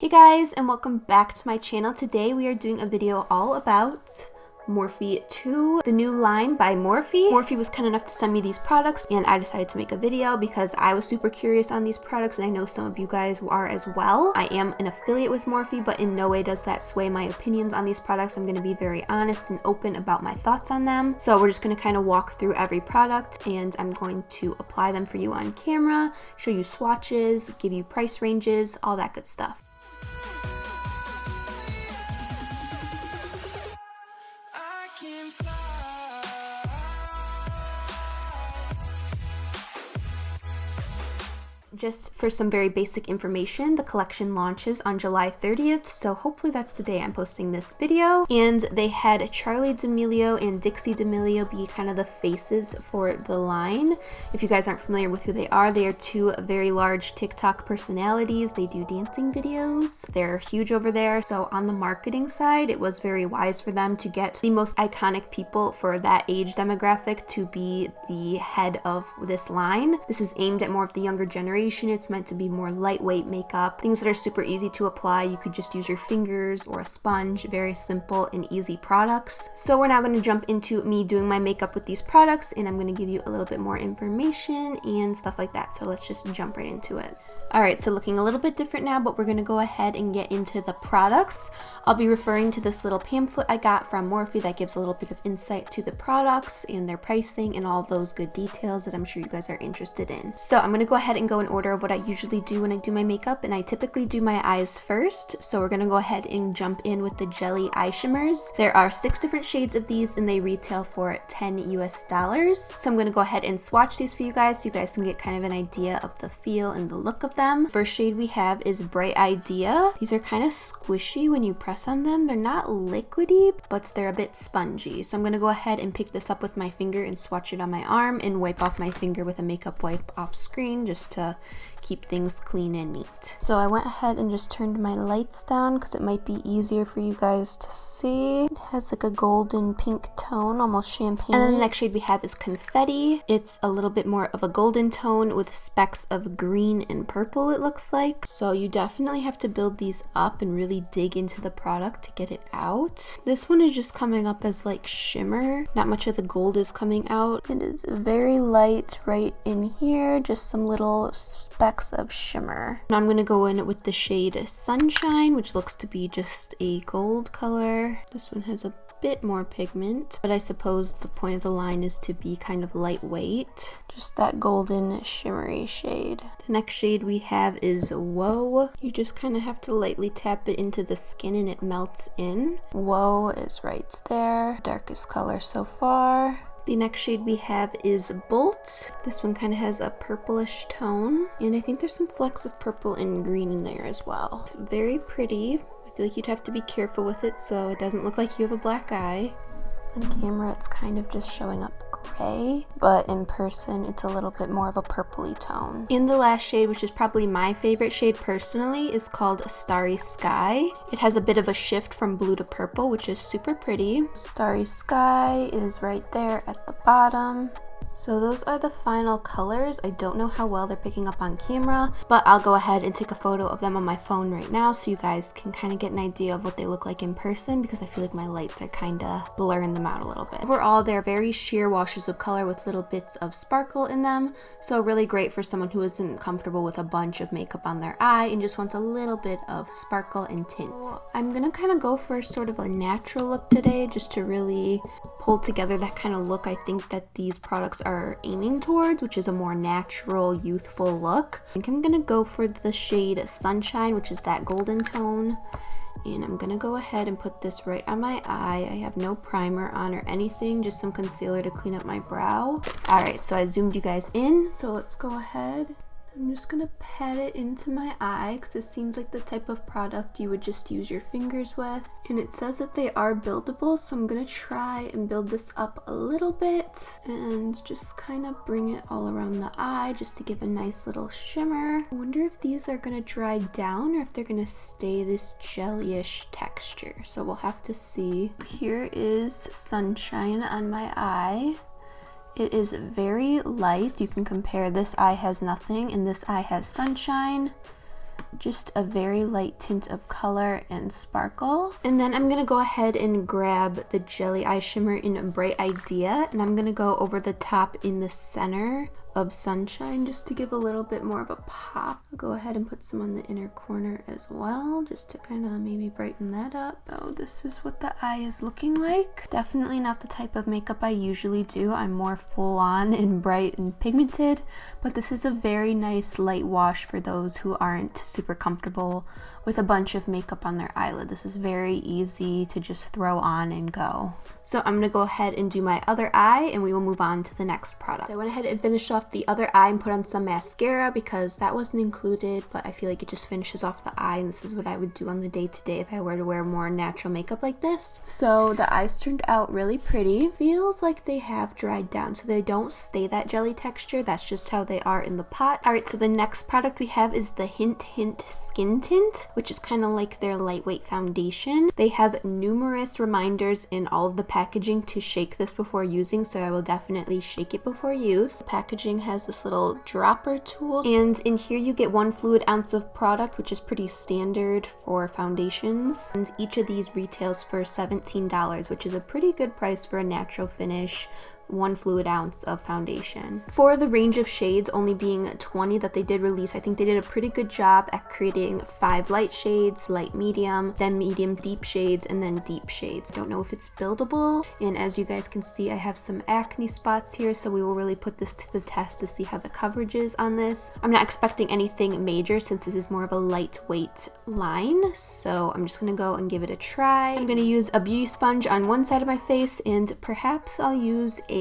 Hey guys, and welcome back to my channel. Today we are doing a video all about Morphe 2, the new line by Morphe. Morphe was kind enough to send me these products and I decided to make a video because I was super curious on these products and I know some of you guys are as well. I am an affiliate with Morphe, but in no way does that sway my opinions on these products. I'm going to be very honest and open about my thoughts on them. So we're just going to kind of walk through every product and I'm going to apply them for you on camera, show you swatches, give you price ranges, all that good stuff. Just for some very basic information, the collection launches on July 30th, so hopefully that's the day I'm posting this video. And they had Charli D'Amelio and Dixie D'Amelio be kind of the faces for the line. If you guys aren't familiar with who they are two very large TikTok personalities. They do dancing videos. They're huge over there, so on the marketing side, it was very wise for them to get the most iconic people for that age demographic to be the head of this line. This is aimed at more of the younger generation. It's meant to be more lightweight makeup, things that are super easy to apply. You could just use your fingers or a sponge, very simple and easy products. So we're now going to jump into me doing my makeup with these products and I'm going to give you a little bit more information and stuff like that. So let's just jump right into it. Alright, so looking a little bit different now, but we're going to go ahead and get into the products. I'll be referring to this little pamphlet I got from Morphe that gives a little bit of insight to the products and their pricing and all those good details that I'm sure you guys are interested in. So I'm going to go ahead and go in order of what I usually do when I do my makeup, and I typically do my eyes first. So we're going to go ahead and jump in with the Jelly Eye Shimmers. There are 6 different shades of these and they retail for $10 US. So I'm going to go ahead and swatch these for you guys so you guys can get kind of an idea of the feel and the look of them. First shade we have is Bright Idea. These are kind of squishy when you press on them. They're not liquidy, but they're a bit spongy. So I'm going to go ahead and pick this up with my finger and swatch it on my arm and wipe off my finger with a makeup wipe off screen just to keep things clean and neat. So I went ahead and just turned my lights down because it might be easier for you guys to see. It has like a golden pink tone, almost champagne. And then the next shade we have is Confetti. It's a little bit more of a golden tone with specks of green and purple, it looks like. So you definitely have to build these up and really dig into the product to get it out. This one is just coming up as like shimmer. Not much of the gold is coming out. It is very light right in here, just some little specks of shimmer. Now I'm going to go in with the shade Sunshine, which looks to be just a gold color. This one has a bit more pigment, but I suppose the point of the line is to be kind of lightweight. Just that golden shimmery shade. The next shade we have is Whoa. You just kind of have to lightly tap it into the skin and it melts in. Whoa is right there. Darkest color so far. The next shade we have is Bolt. This one kind of has a purplish tone, and I think there's some flecks of purple and green in there as well. It's very pretty. I feel like you'd have to be careful with it so it doesn't look like you have a black eye. On camera it's kind of just showing up gray, but in person it's a little bit more of a purpley tone. And the last shade, which is probably my favorite shade personally, is called Starry Sky. It has a bit of a shift from blue to purple, which is super pretty. Starry Sky is right there at the bottom. So those are the final colors. I don't know how well they're picking up on camera, but I'll go ahead and take a photo of them on my phone right now so you guys can kind of get an idea of what they look like in person, because I feel like my lights are kind of blurring them out a little bit. Overall, they're very sheer washes of color with little bits of sparkle in them, so really great for someone who isn't comfortable with a bunch of makeup on their eye and just wants a little bit of sparkle and tint. I'm gonna kind of go for sort of a natural look today just to really pull together that kind of look I think that these products are aiming towards, which is a more natural, youthful look. I think I'm gonna go for the shade Sunshine, which is that golden tone, and I'm gonna go ahead and put this right on my eye. I have no primer on or anything, just some concealer to clean up my brow. Alright, so I zoomed you guys in, so let's go ahead. I'm just gonna pat it into my eye because it seems like the type of product you would just use your fingers with. And it says that they are buildable, so I'm gonna try and build this up a little bit and just kind of bring it all around the eye just to give a nice little shimmer. I wonder if these are gonna dry down or if they're gonna stay this jellyish texture. So we'll have to see. Here is Sunshine on my eye. It is very light. You can compare this eye has nothing and this eye has Sunshine. just a very light tint of color and sparkle. And then I'm gonna go ahead and grab the Jelly Eye Shimmer in Bright Idea, and I'm gonna go over the top in the center of Sunshine just to give a little bit more of a pop. I'll go ahead and put some on the inner corner as well, just to kind of maybe brighten that up. So this is what the eye is looking like. Definitely not the type of makeup I usually do. I'm more full on and bright and pigmented, but this is a very nice light wash for those who aren't super comfortable with a bunch of makeup on their eyelid. This is very easy to just throw on and go. So I'm gonna go ahead and do my other eye and we will move on to the next product. So I went ahead and finished off the other eye and put on some mascara because that wasn't included, but I feel like it just finishes off the eye, and this is what I would do on the day-to-day if I were to wear more natural makeup like this. So the eyes turned out really pretty. Feels like they have dried down, so they don't stay that jelly texture. That's just how they are in the pot. Alright, so the next product we have is the Hint Skin Tint, which is kind of like their lightweight foundation. They have numerous reminders in all of the packaging to shake this before using, so I will definitely shake it before use. The packaging has this little dropper tool, and in here you get 1 fluid ounce of product, which is pretty standard for foundations, and each of these retails for $17, which is a pretty good price for a natural finish 1 fluid ounce of foundation. For the range of shades only being 20 that they did release, I think they did a pretty good job at creating 5 light shades, light medium, then medium deep shades, and then deep shades. I don't know if it's buildable, and as you guys can see, I have some acne spots here, so we will really put this to the test to see how the coverage is on this. I'm not expecting anything major since this is more of a lightweight line, so I'm just gonna go and give it a try. I'm gonna use a beauty sponge on one side of my face, and perhaps I'll use a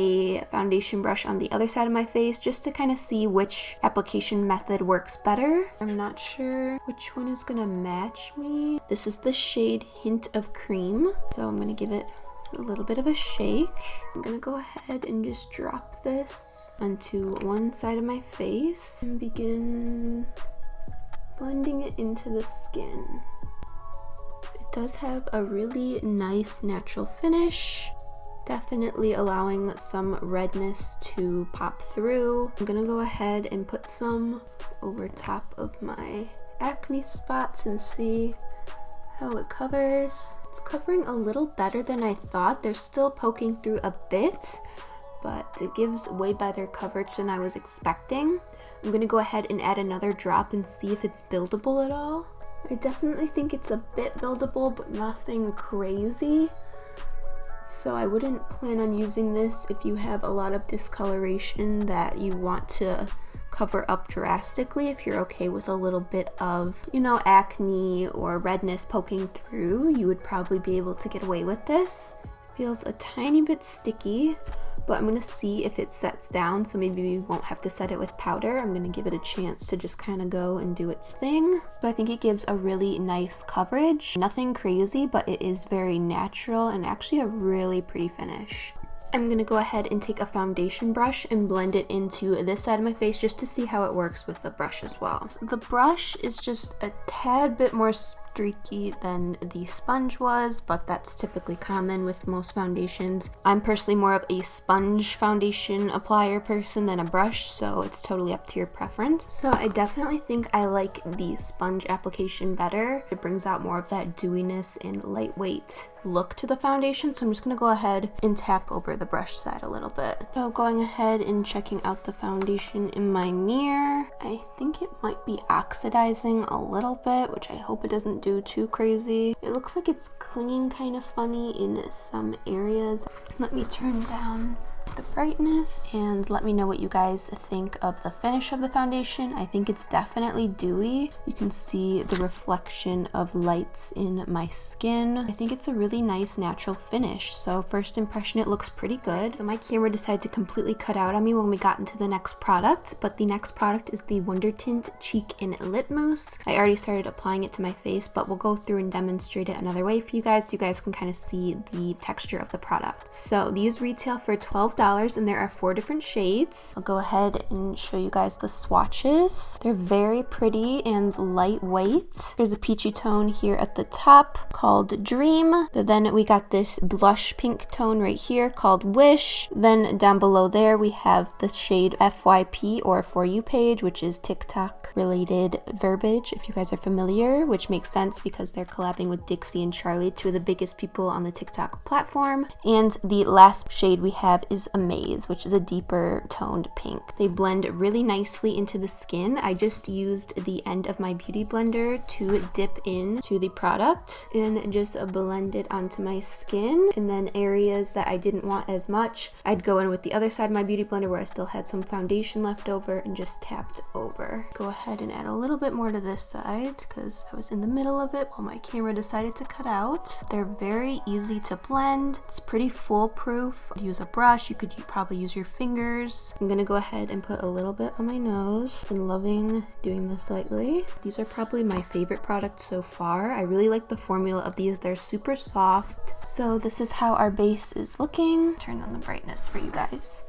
foundation brush on the other side of my face just to kind of see which application method works better. I'm not sure which one is gonna match me. This is the shade Hint of Cream, so I'm gonna give it a little bit of a shake. I'm gonna go ahead and just drop this onto one side of my face and begin blending it into the skin. It does have a really nice natural finish, definitely allowing some redness to pop through. I'm gonna go ahead and put some over top of my acne spots and see how it covers. It's covering a little better than I thought. They're still poking through a bit, but it gives way better coverage than I was expecting. I'm gonna go ahead and add another drop and see if it's buildable at all. I definitely think it's a bit buildable, but nothing crazy. So I wouldn't plan on using this if you have a lot of discoloration that you want to cover up drastically. If you're okay with a little bit of, you know, acne or redness poking through, you would probably be able to get away with this. It feels a tiny bit sticky, but I'm gonna see if it sets down, so maybe we won't have to set it with powder. I'm gonna give it a chance to just kind of go and do its thing. So I think it gives a really nice coverage. Nothing crazy, but it is very natural and actually a really pretty finish. I'm gonna go ahead and take a foundation brush and blend it into this side of my face just to see how it works with the brush as well. The brush is just a tad bit more streaky than the sponge was, but that's typically common with most foundations. I'm personally more of a sponge foundation applier person than a brush, so it's totally up to your preference. So I definitely think I like the sponge application better. It brings out more of that dewiness and lightweight look to the foundation, so I'm just gonna go ahead and tap over the brush side a little bit. So going ahead and checking out the foundation in my mirror, I think it might be oxidizing a little bit, which I hope it doesn't do too crazy. It looks like it's clinging kind of funny in some areas. Let me turn down the brightness and let me know what you guys think of the finish of the foundation. I think it's definitely dewy. You can see the reflection of lights in my skin. I think it's a really nice natural finish. So first impression, it looks pretty good. So my camera decided to completely cut out on me when we got into the next product, but the next product is the Wondertint Cheek Lip Mousse. I already started applying it to my face, but we'll go through and demonstrate it another way for you guys so you guys can kind of see the texture of the product. So these retail for $12. $12 and there are 4 different shades. I'll go ahead and show you guys the swatches. They're very pretty and lightweight. There's a peachy tone here at the top called Dream. Then we got this blush pink tone right here called Wish. Then down below there we have the shade FYP or For You page, which is TikTok related verbiage if you guys are familiar, which makes sense because they're collabing with Dixie and Charli, 2 of the biggest people on the TikTok platform. And the last shade we have is Amaze, which is a deeper toned pink. They blend really nicely into the skin. I just used the end of my beauty blender to dip into the product and just blend it onto my skin. And then areas that I didn't want as much, I'd go in with the other side of my beauty blender where I still had some foundation left over and just tapped over. Go ahead and add a little bit more to this side because I was in the middle of it while my camera decided to cut out. They're very easy to blend. It's pretty foolproof. Use a brush. You could probably use your fingers. I'm gonna go ahead and put a little bit on my nose. Been loving doing this lately. These are probably my favorite products so far. I really like the formula of these. They're super soft. So this is how our base is looking. Turn on the brightness for you guys,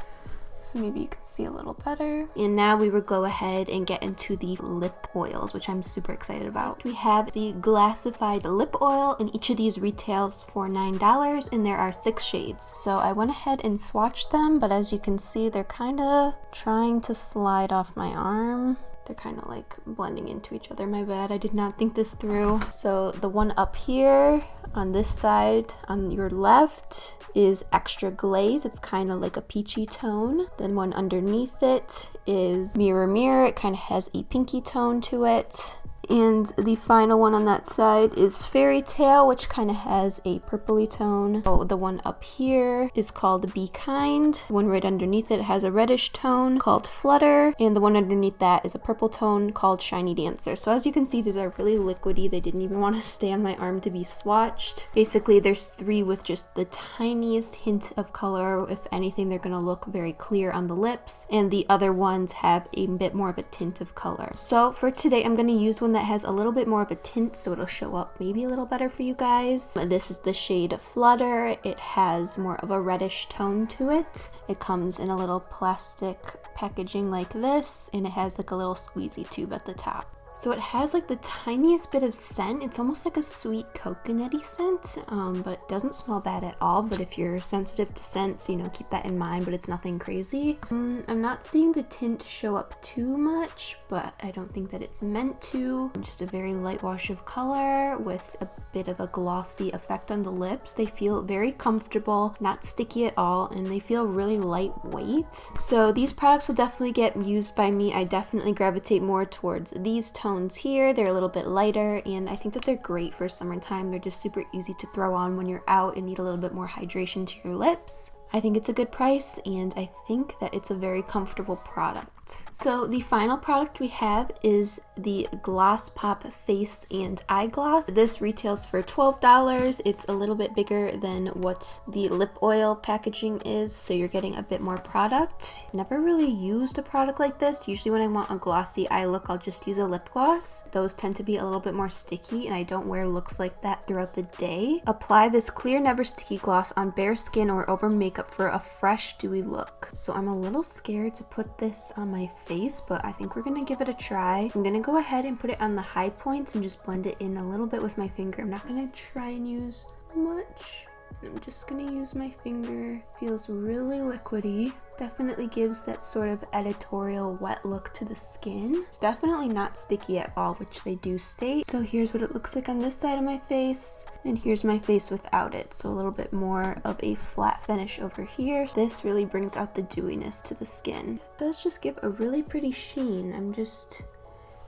so maybe you can see a little better. And now we will go ahead and get into the lip oils, which I'm super excited about. We have the Glassified Lip Oil, and each of these retails for $9, and there are 6 shades. So I went ahead and swatched them, but as you can see, they're kind of trying to slide off my arm. They're kind of like blending into each other. My bad, I did not think this through. So the one up here on this side on your left is Extra Glaze. It's kind of like a peachy tone. Then one underneath it is Mirror Mirror. It kind of has a pinky tone to it. And the final one on that side is Fairy Tale, which kind of has a purpley tone. Oh, the one up here is called Be Kind. The one right underneath it has a reddish tone called Flutter. And the one underneath that is a purple tone called Shiny Dancer. So as you can see, these are really liquidy. They didn't even want to stay on my arm to be swatched. Basically, there's 3 with just the tiniest hint of color. If anything, they're going to look very clear on the lips. And the other ones have a bit more of a tint of color. So for today, I'm going to use one that has a little bit more of a tint, so it'll show up maybe a little better for you guys. This is the shade Flutter. It has more of a reddish tone to it. It comes in a little plastic packaging like this, and it has like a little squeezy tube at the top. So it has like the tiniest bit of scent. It's almost like a sweet coconutty scent, but it doesn't smell bad at all. But if you're sensitive to scents, you know, keep that in mind, but it's nothing crazy. I'm not seeing the tint show up too much, but I don't think that it's meant to. Just a very light wash of color with a bit of a glossy effect on the lips. They feel very comfortable, not sticky at all, and they feel really lightweight. So these products will definitely get used by me. I definitely gravitate more towards these tones here. They're a little bit lighter, and I think that they're great for summertime. They're just super easy to throw on when you're out and need a little bit more hydration to your lips. I think it's a good price, and I think that it's a very comfortable product. So the final product we have is the Gloss Pop Face and Eye Gloss. This retails for $12. It's a little bit bigger than what the lip oil packaging is, so you're getting a bit more product. Never really used a product like this. Usually when I want a glossy eye look, I'll just use a lip gloss. Those tend to be a little bit more sticky, and I don't wear looks like that throughout the day. Apply this clear, never sticky gloss on bare skin or over makeup for a fresh, dewy look. So I'm a little scared to put this on my face, but I think we're gonna give it a try. I'm gonna go ahead and put it on the high points and just blend it in a little bit with my finger. I'm not gonna try and use much. I'm just gonna use my finger. Feels really liquidy. Definitely gives that sort of editorial wet look to the skin. It's definitely not sticky at all, which they do state. So here's what it looks like on this side of my face, and here's my face without it. So a little bit more of a flat finish over here. This really brings out the dewiness to the skin. It does just give a really pretty sheen. I'm just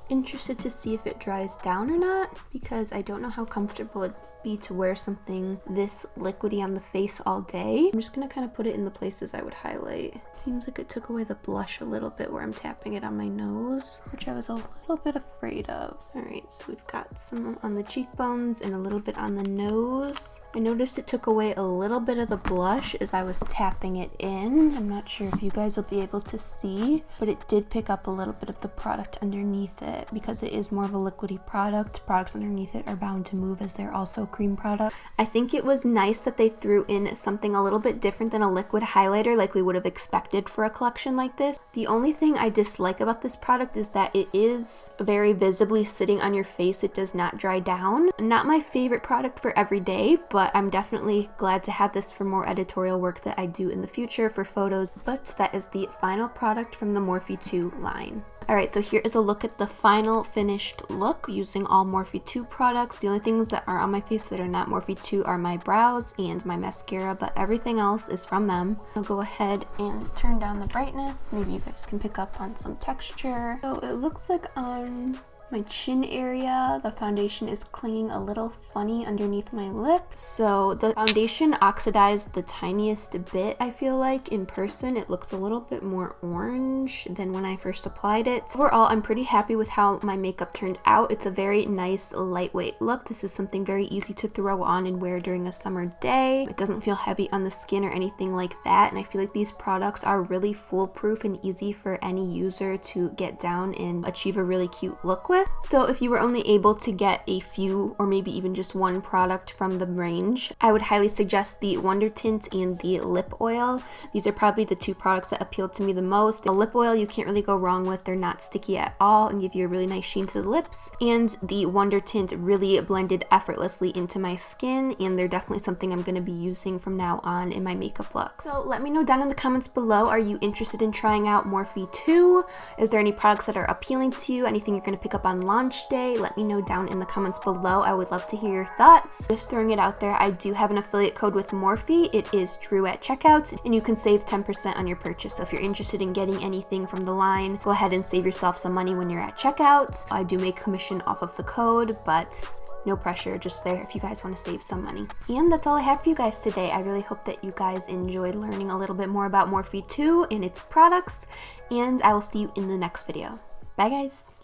interested to see if it dries down or not, because I don't know how comfortable it'd be to wear something this liquidy on the face all day. I'm just gonna kind of put it in the places I would highlight. Seems like it took away the blush a little bit where I'm tapping it on my nose, which I was a little bit afraid of. Alright, so we've got some on the cheekbones and a little bit on the nose. I noticed it took away a little bit of the blush as I was tapping it in. I'm not sure if you guys will be able to see, but it did pick up a little bit of the product underneath it. it because it is more of a liquidy product. Products underneath it are bound to move as they're also cream product. I think it was nice that they threw in something a little bit different than a liquid highlighter like we would have expected for a collection like this. The only thing I dislike about this product is that it is very visibly sitting on your face. It does not dry down. Not my favorite product for every day, but I'm definitely glad to have this for more editorial work that I do in the future for photos. But that is the final product from the Morphe 2 line. Alright, so here is a look at the final finished look using all Morphe 2 products. The only things that are on my face that are not Morphe 2 are my brows and my mascara, but everything else is from them. I'll go ahead and turn down the brightness. Maybe you guys can pick up on some texture. So it looks like on my chin area, the foundation is clinging a little funny underneath my lip. So the foundation oxidized the tiniest bit, I feel like. In person, it looks a little bit more orange than when I first applied it. Overall, I'm pretty happy with how my makeup turned out. It's a very nice, lightweight look. This is something very easy to throw on and wear during a summer day. It doesn't feel heavy on the skin or anything like that. And I feel like these products are really foolproof and easy for any user to get down and achieve a really cute look with. So if you were only able to get a few or maybe even just one product from the range, I would highly suggest the Wondertint and the lip oil. These are probably the two products that appealed to me the most. The lip oil you can't really go wrong with. They're not sticky at all and give you a really nice sheen to the lips. And the Wondertint really blended effortlessly into my skin, and they're definitely something I'm going to be using from now on in my makeup looks. So let me know down in the comments below, are you interested in trying out Morphe 2? Is there any products that are appealing to you? Anything you're going to pick up on launch day? Let me know down in the comments below. I would love to hear your thoughts. Just throwing it out there, I do have an affiliate code with Morphe. It is DREW at checkout, and you can save 10% on your purchase. So if you're interested in getting anything from the line, go ahead and save yourself some money when you're at checkout. I do make commission off of the code, but no pressure, just there if you guys want to save some money. And that's all I have for you guys today. I really hope that you guys enjoyed learning a little bit more about Morphe 2 and its products, and I will see you in the next video. Bye guys!